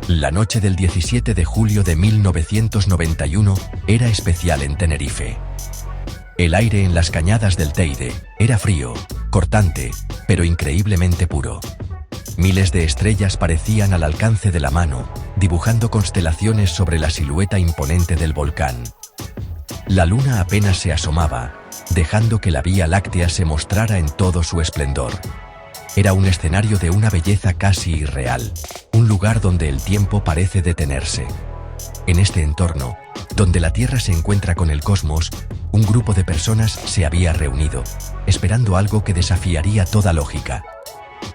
La noche del 17 de julio de 1991 era especial en Tenerife. El aire en las cañadas del Teide era frío, cortante, pero increíblemente puro. Miles de estrellas parecían al alcance de la mano, dibujando constelaciones sobre la silueta imponente del volcán. La luna apenas se asomaba, dejando que la Vía Láctea se mostrara en todo su esplendor. Era un escenario de una belleza casi irreal, un lugar donde el tiempo parece detenerse. En este entorno, donde la Tierra se encuentra con el cosmos, un grupo de personas se había reunido, esperando algo que desafiaría toda lógica.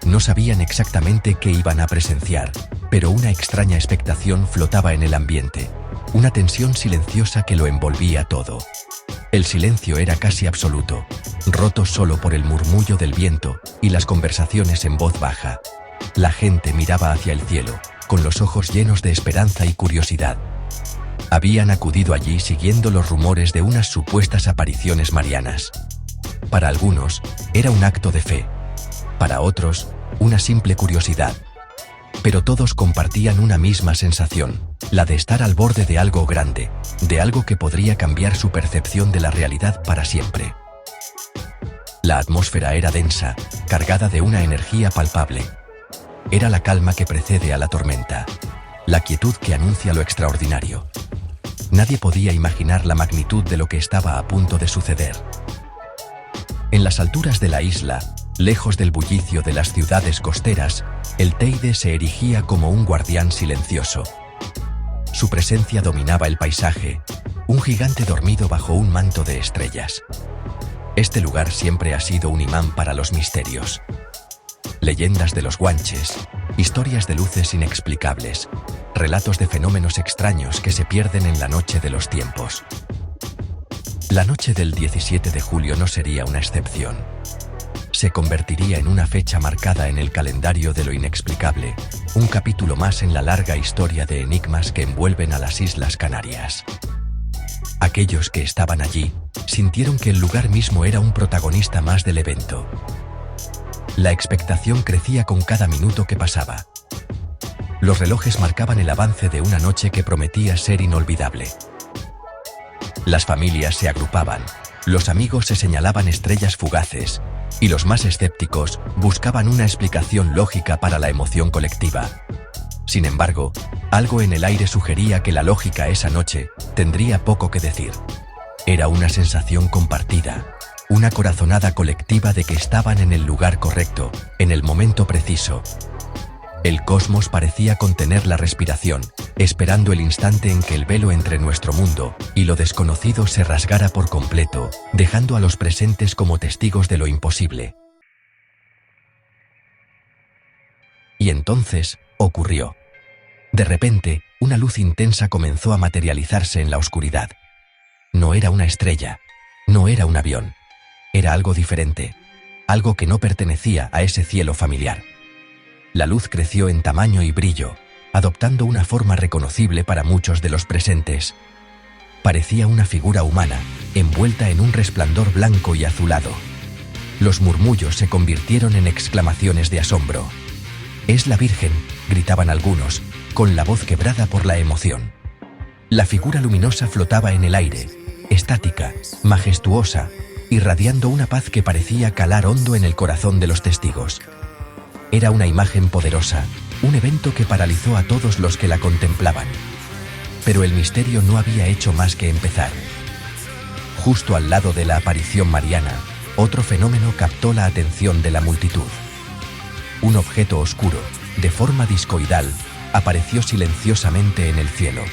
No sabían exactamente qué iban a presenciar, pero una extraña expectación flotaba en el ambiente, una tensión silenciosa que lo envolvía todo. El silencio era casi absoluto, roto solo por el murmullo del viento y las conversaciones en voz baja. La gente miraba hacia el cielo, con los ojos llenos de esperanza y curiosidad. Habían acudido allí siguiendo los rumores de unas supuestas apariciones marianas. Para algunos, era un acto de fe. Para otros, una simple curiosidad. Pero todos compartían una misma sensación, la de estar al borde de algo grande, de algo que podría cambiar su percepción de la realidad para siempre. La atmósfera era densa, cargada de una energía palpable. Era la calma que precede a la tormenta, la quietud que anuncia lo extraordinario. Nadie podía imaginar la magnitud de lo que estaba a punto de suceder. En las alturas de la isla, lejos del bullicio de las ciudades costeras, el Teide se erigía como un guardián silencioso. Su presencia dominaba el paisaje, un gigante dormido bajo un manto de estrellas. Este lugar siempre ha sido un imán para los misterios. Leyendas de los guanches, historias de luces inexplicables, relatos de fenómenos extraños que se pierden en la noche de los tiempos. La noche del 17 de julio no sería una excepción. Se convertiría en una fecha marcada en el calendario de lo inexplicable, un capítulo más en la larga historia de enigmas que envuelven a las Islas Canarias. Aquellos que estaban allí sintieron que el lugar mismo era un protagonista más del evento. La expectación crecía con cada minuto que pasaba. Los relojes marcaban el avance de una noche que prometía ser inolvidable. Las familias se agrupaban, los amigos se señalaban estrellas fugaces, y los más escépticos buscaban una explicación lógica para la emoción colectiva. Sin embargo, algo en el aire sugería que la lógica esa noche tendría poco que decir. Era una sensación compartida, una corazonada colectiva de que estaban en el lugar correcto, en el momento preciso. El cosmos parecía contener la respiración, esperando el instante en que el velo entre nuestro mundo y lo desconocido se rasgara por completo, dejando a los presentes como testigos de lo imposible. Y entonces, ocurrió. De repente, una luz intensa comenzó a materializarse en la oscuridad. No era una estrella, no era un avión. Era algo diferente, algo que no pertenecía a ese cielo familiar. La luz creció en tamaño y brillo, adoptando una forma reconocible para muchos de los presentes. Parecía una figura humana, envuelta en un resplandor blanco y azulado. Los murmullos se convirtieron en exclamaciones de asombro. «¡Es la Virgen!», gritaban algunos, con la voz quebrada por la emoción. La figura luminosa flotaba en el aire, estática, majestuosa, irradiando una paz que parecía calar hondo en el corazón de los testigos. Era una imagen poderosa, un evento que paralizó a todos los que la contemplaban. Pero el misterio no había hecho más que empezar. Justo al lado de la aparición mariana, otro fenómeno captó la atención de la multitud. Un objeto oscuro, de forma discoidal, apareció silenciosamente en el cielo.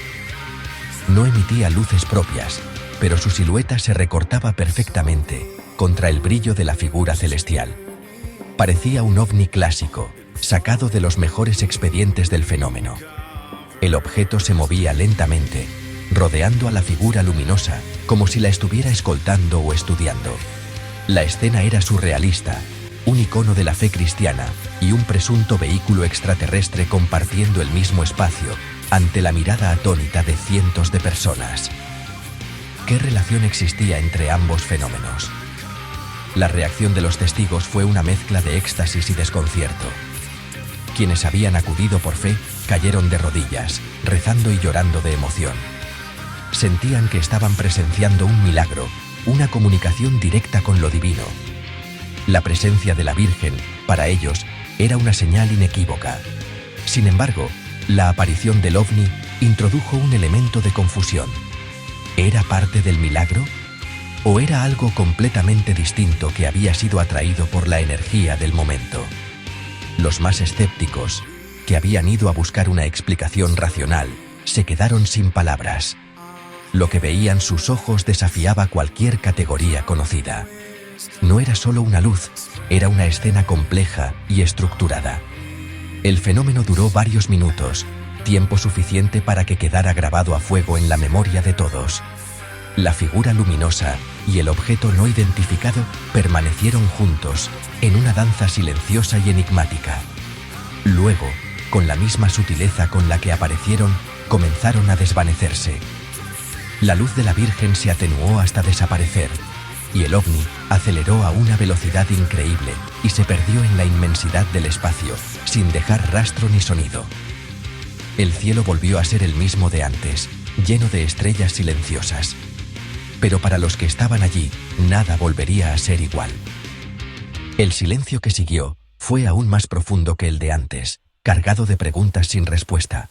No emitía luces propias, pero su silueta se recortaba perfectamente contra el brillo de la figura celestial. Parecía un ovni clásico, sacado de los mejores expedientes del fenómeno. El objeto se movía lentamente, rodeando a la figura luminosa, como si la estuviera escoltando o estudiando. La escena era surrealista, un icono de la fe cristiana y un presunto vehículo extraterrestre compartiendo el mismo espacio, ante la mirada atónita de cientos de personas. ¿Qué relación existía entre ambos fenómenos? La reacción de los testigos fue una mezcla de éxtasis y desconcierto. Quienes habían acudido por fe cayeron de rodillas, rezando y llorando de emoción. Sentían que estaban presenciando un milagro, una comunicación directa con lo divino. La presencia de la Virgen, para ellos, era una señal inequívoca. Sin embargo, la aparición del ovni introdujo un elemento de confusión. ¿Era parte del milagro? ¿O era algo completamente distinto que había sido atraído por la energía del momento? Los más escépticos, que habían ido a buscar una explicación racional, se quedaron sin palabras. Lo que veían sus ojos desafiaba cualquier categoría conocida. No era solo una luz, era una escena compleja y estructurada. El fenómeno duró varios minutos, tiempo suficiente para que quedara grabado a fuego en la memoria de todos. La figura luminosa y el objeto no identificado permanecieron juntos, en una danza silenciosa y enigmática. Luego, con la misma sutileza con la que aparecieron, comenzaron a desvanecerse. La luz de la Virgen se atenuó hasta desaparecer, y el ovni aceleró a una velocidad increíble y se perdió en la inmensidad del espacio, sin dejar rastro ni sonido. El cielo volvió a ser el mismo de antes, lleno de estrellas silenciosas. Pero para los que estaban allí, nada volvería a ser igual. El silencio que siguió fue aún más profundo que el de antes, cargado de preguntas sin respuesta.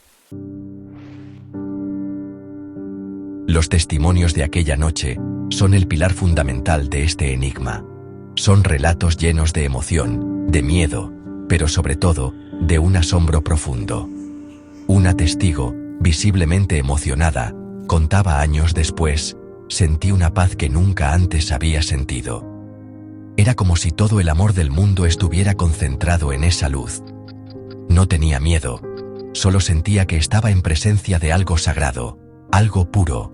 Los testimonios de aquella noche son el pilar fundamental de este enigma. Son relatos llenos de emoción, de miedo, pero sobre todo, de un asombro profundo. Una testigo, visiblemente emocionada, contaba años después: sentí una paz que nunca antes había sentido. Era como si todo el amor del mundo estuviera concentrado en esa luz. No tenía miedo, solo sentía que estaba en presencia de algo sagrado, algo puro.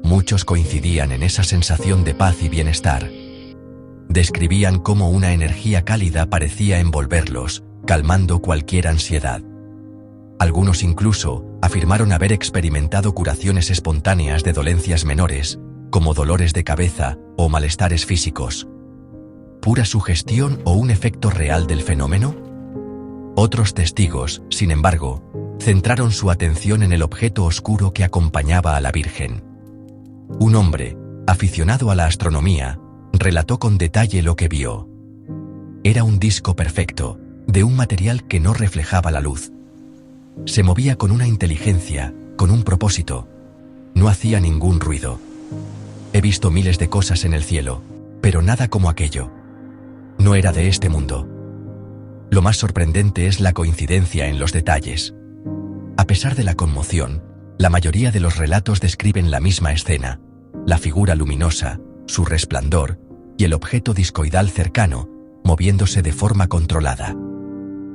Muchos coincidían en esa sensación de paz y bienestar. Describían cómo una energía cálida parecía envolverlos, calmando cualquier ansiedad. Algunos incluso afirmaron haber experimentado curaciones espontáneas de dolencias menores, como dolores de cabeza o malestares físicos. ¿Pura sugestión o un efecto real del fenómeno? Otros testigos, sin embargo, centraron su atención en el objeto oscuro que acompañaba a la Virgen. Un hombre, aficionado a la astronomía, relató con detalle lo que vio. Era un disco perfecto, de un material que no reflejaba la luz. Se movía con una inteligencia, con un propósito. No hacía ningún ruido. He visto miles de cosas en el cielo, pero nada como aquello. No era de este mundo. Lo más sorprendente es la coincidencia en los detalles. A pesar de la conmoción, la mayoría de los relatos describen la misma escena: la figura luminosa, su resplandor y el objeto discoidal cercano, moviéndose de forma controlada.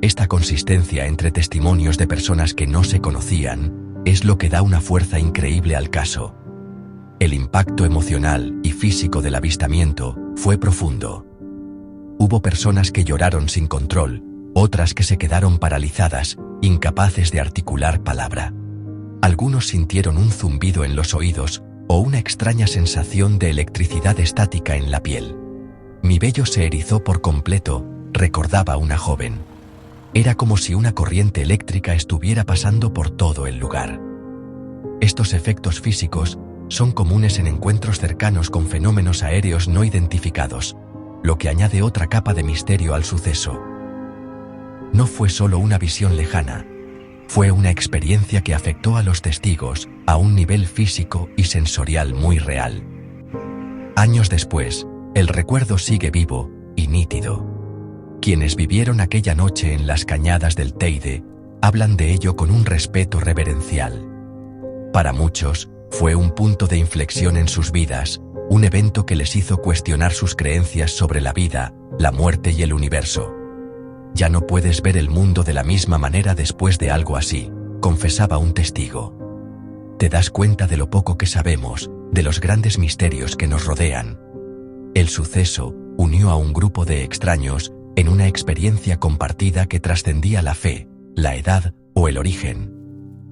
Esta consistencia entre testimonios de personas que no se conocían es lo que da una fuerza increíble al caso. El impacto emocional y físico del avistamiento fue profundo. Hubo personas que lloraron sin control, otras que se quedaron paralizadas, incapaces de articular palabra. Algunos sintieron un zumbido en los oídos o una extraña sensación de electricidad estática en la piel. Mi vello se erizó por completo, recordaba una joven. Era como si una corriente eléctrica estuviera pasando por todo el lugar. Estos efectos físicos son comunes en encuentros cercanos con fenómenos aéreos no identificados, lo que añade otra capa de misterio al suceso. No fue solo una visión lejana, fue una experiencia que afectó a los testigos a un nivel físico y sensorial muy real. Años después, el recuerdo sigue vivo y nítido. Quienes vivieron aquella noche en las cañadas del Teide hablan de ello con un respeto reverencial. Para muchos, fue un punto de inflexión en sus vidas, un evento que les hizo cuestionar sus creencias sobre la vida, la muerte y el universo. Ya no puedes ver el mundo de la misma manera después de algo así, confesaba un testigo. Te das cuenta de lo poco que sabemos, de los grandes misterios que nos rodean. El suceso unió a un grupo de extraños en una experiencia compartida que trascendía la fe, la edad o el origen.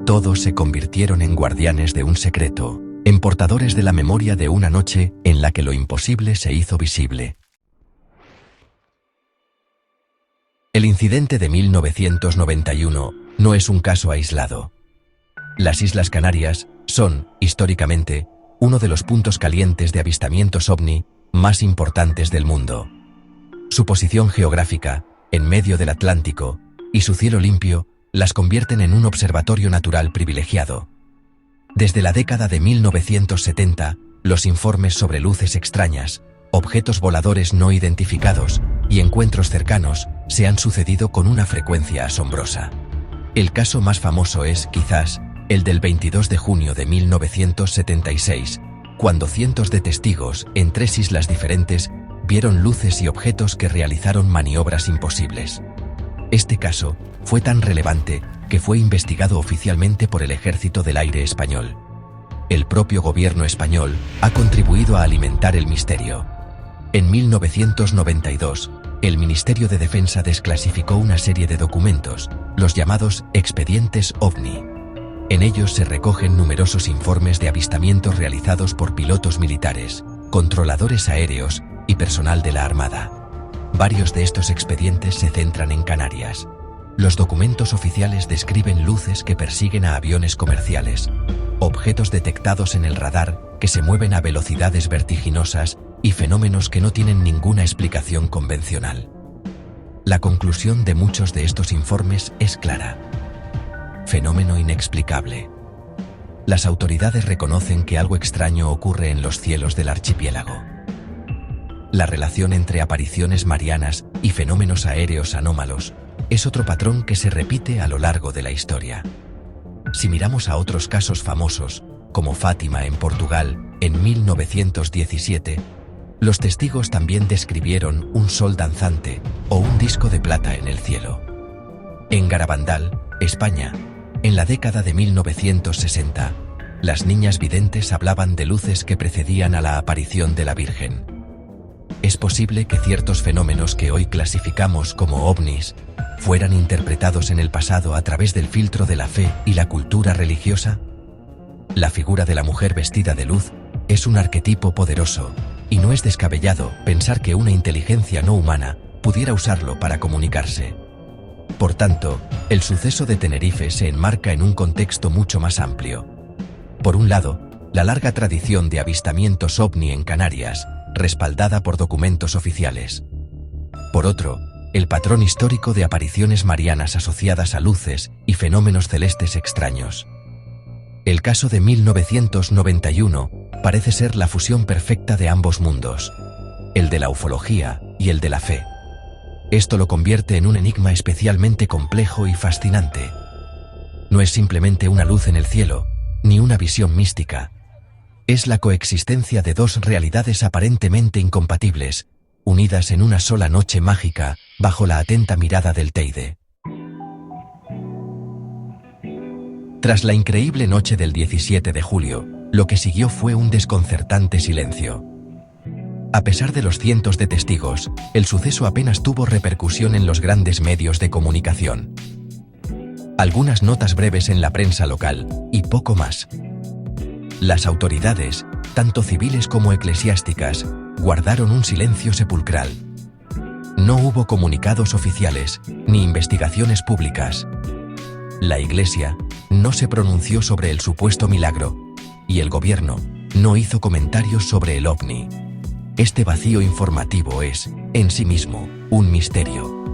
Todos se convirtieron en guardianes de un secreto, en portadores de la memoria de una noche en la que lo imposible se hizo visible. El incidente de 1991 no es un caso aislado. Las Islas Canarias son, históricamente, uno de los puntos calientes de avistamientos ovni más importantes del mundo. Su posición geográfica, en medio del Atlántico, y su cielo limpio, las convierten en un observatorio natural privilegiado. Desde la década de 1970, los informes sobre luces extrañas, objetos voladores no identificados y encuentros cercanos se han sucedido con una frecuencia asombrosa. El caso más famoso es, quizás, el del 22 de junio de 1976, cuando cientos de testigos en 3 islas diferentes vieron luces y objetos que realizaron maniobras imposibles. Este caso fue tan relevante que fue investigado oficialmente por el Ejército del Aire español. El propio gobierno español ha contribuido a alimentar el misterio. En 1992, el Ministerio de Defensa desclasificó una serie de documentos, los llamados expedientes OVNI. En ellos se recogen numerosos informes de avistamientos realizados por pilotos militares, controladores aéreos y personal de la Armada. Varios de estos expedientes se centran en Canarias. Los documentos oficiales describen luces que persiguen a aviones comerciales, objetos detectados en el radar que se mueven a velocidades vertiginosas y fenómenos que no tienen ninguna explicación convencional. La conclusión de muchos de estos informes es clara. Fenómeno inexplicable. Las autoridades reconocen que algo extraño ocurre en los cielos del archipiélago. La relación entre apariciones marianas y fenómenos aéreos anómalos es otro patrón que se repite a lo largo de la historia. Si miramos a otros casos famosos, como Fátima en Portugal, en 1917, los testigos también describieron un sol danzante o un disco de plata en el cielo. En Garabandal, España, en la década de 1960, las niñas videntes hablaban de luces que precedían a la aparición de la Virgen. ¿Es posible que ciertos fenómenos que hoy clasificamos como ovnis fueran interpretados en el pasado a través del filtro de la fe y la cultura religiosa? La figura de la mujer vestida de luz es un arquetipo poderoso, y no es descabellado pensar que una inteligencia no humana pudiera usarlo para comunicarse. Por tanto, el suceso de Tenerife se enmarca en un contexto mucho más amplio. Por un lado, la larga tradición de avistamientos ovni en Canarias, respaldada por documentos oficiales. Por otro, el patrón histórico de apariciones marianas asociadas a luces y fenómenos celestes extraños. El caso de 1991 parece ser la fusión perfecta de ambos mundos, el de la ufología y el de la fe. Esto lo convierte en un enigma especialmente complejo y fascinante. No es simplemente una luz en el cielo, ni una visión mística. Es la coexistencia de dos realidades aparentemente incompatibles, unidas en una sola noche mágica, bajo la atenta mirada del Teide. Tras la increíble noche del 17 de julio, lo que siguió fue un desconcertante silencio. A pesar de los cientos de testigos, el suceso apenas tuvo repercusión en los grandes medios de comunicación. Algunas notas breves en la prensa local, y poco más. Las autoridades, tanto civiles como eclesiásticas, guardaron un silencio sepulcral. No hubo comunicados oficiales, ni investigaciones públicas. La Iglesia no se pronunció sobre el supuesto milagro, y el gobierno no hizo comentarios sobre el ovni. Este vacío informativo es, en sí mismo, un misterio.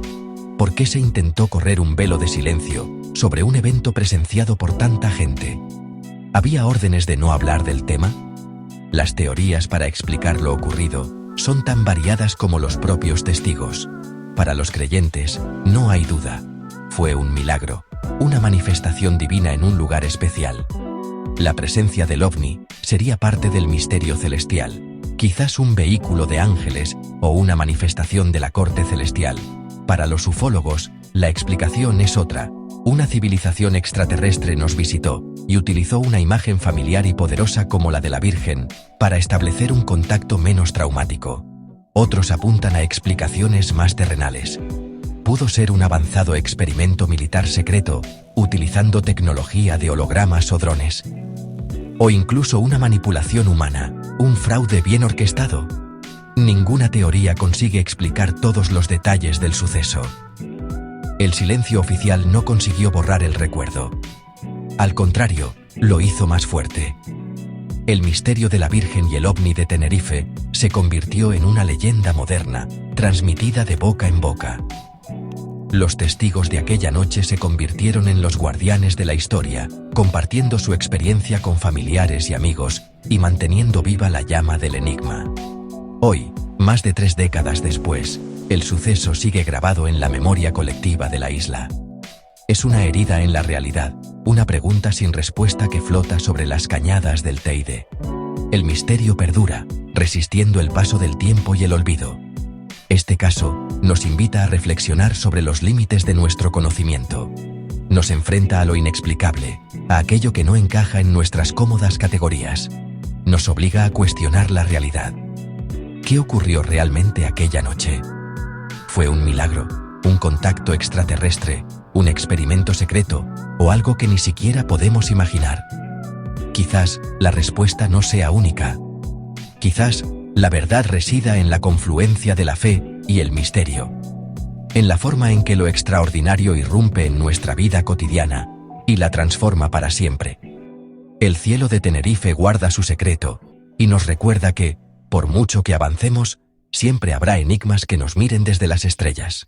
¿Por qué se intentó correr un velo de silencio sobre un evento presenciado por tanta gente? ¿Había órdenes de no hablar del tema? Las teorías para explicar lo ocurrido son tan variadas como los propios testigos. Para los creyentes, no hay duda. Fue un milagro, una manifestación divina en un lugar especial. La presencia del ovni sería parte del misterio celestial, quizás un vehículo de ángeles o una manifestación de la corte celestial. Para los ufólogos, la explicación es otra. Una civilización extraterrestre nos visitó y utilizó una imagen familiar y poderosa como la de la Virgen para establecer un contacto menos traumático. Otros apuntan a explicaciones más terrenales. Pudo ser un avanzado experimento militar secreto, utilizando tecnología de hologramas o drones. O incluso una manipulación humana, un fraude bien orquestado. Ninguna teoría consigue explicar todos los detalles del suceso. El silencio oficial no consiguió borrar el recuerdo. Al contrario, lo hizo más fuerte. El misterio de la Virgen y el ovni de Tenerife se convirtió en una leyenda moderna, transmitida de boca en boca. Los testigos de aquella noche se convirtieron en los guardianes de la historia, compartiendo su experiencia con familiares y amigos y manteniendo viva la llama del enigma. Hoy, más de 3 décadas después, el suceso sigue grabado en la memoria colectiva de la isla. Es una herida en la realidad, una pregunta sin respuesta que flota sobre las cañadas del Teide. El misterio perdura, resistiendo el paso del tiempo y el olvido. Este caso nos invita a reflexionar sobre los límites de nuestro conocimiento. Nos enfrenta a lo inexplicable, a aquello que no encaja en nuestras cómodas categorías. Nos obliga a cuestionar la realidad. ¿Qué ocurrió realmente aquella noche? ¿Fue un milagro, un contacto extraterrestre, un experimento secreto o algo que ni siquiera podemos imaginar? Quizás la respuesta no sea única. Quizás la verdad resida en la confluencia de la fe y el misterio, en la forma en que lo extraordinario irrumpe en nuestra vida cotidiana y la transforma para siempre. El cielo de Tenerife guarda su secreto y nos recuerda que, por mucho que avancemos, siempre habrá enigmas que nos miren desde las estrellas.